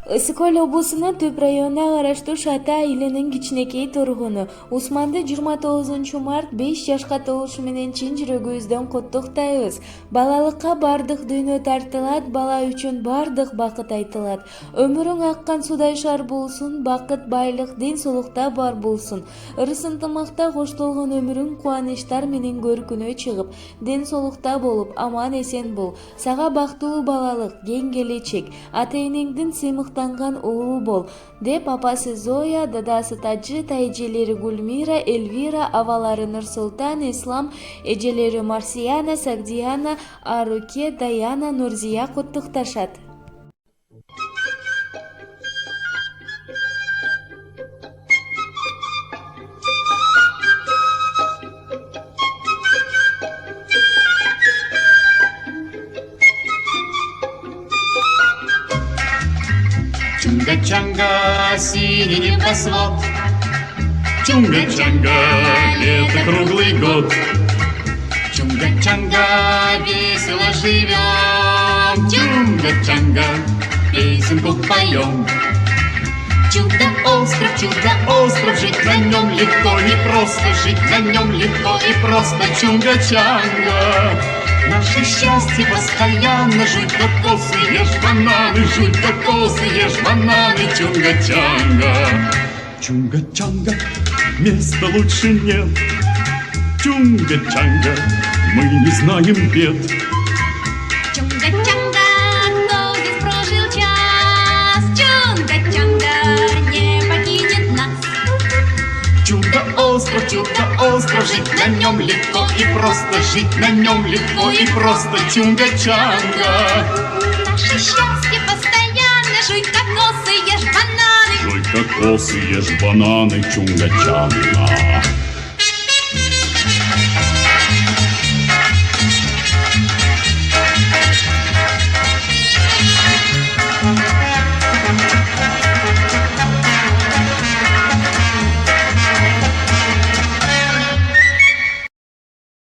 Ысык Көл облусунун Төп районуна караштуу Шата айылынын кичинекей тургуну Усманды 29 март 5 жашка толушу менен чын жүрөгүбүздөн куттуктайбыз. Балалыкка бардык дүйнө тартылат, бала үчүн бардык бакыт айтылат. Өмүрүң аккан судай шар болсун, бакыт, байлык, ден соолукта бар болсун. Ырыс ынтымакта коштолгон өмүрүң кубанычтар менен көркүнө чыгып, ден соолукта болуп, аман эсен бол. Сага бактылуу балалык, кең келечек, ата-энеңдин сыймыктанган уулу бол, деп апасы Зоя, дадасы Тажы, тайэжелери Гульмира, Эльвира, авалары Нурсултан, Ислам, эжелери Марсияна, Сагдияна, Аруке, Даяна, Нурзия куттукташат. Чунга-чанга, синий небосвод, Чунга-чанга, лето круглый год. Чунга-чанга, весело живем, Чунга-чанга, песенку поем. Чудо-остров, жить на нем легко, не просто, жить на нем легко и просто. Чунга-чанга, наше счастье постоянно. Жуй кокосы, ешь бананы, жуй кокосы, ешь бананы. Чунга-чанга, Чунга-чанга, места лучше нет. Чунга-чанга, мы не знаем бед. Чунга-чанга, кто здесь прожил час? Чунга-чанга не покинет нас. Чудо-остров, жить на нем легко и просто, жить на нем легко и просто. Чунга-чанга, Наше счастье постоянно. Жуй кокосы, ешь бананы. жуй кокосы, ешь бананы. Чунга-чанга.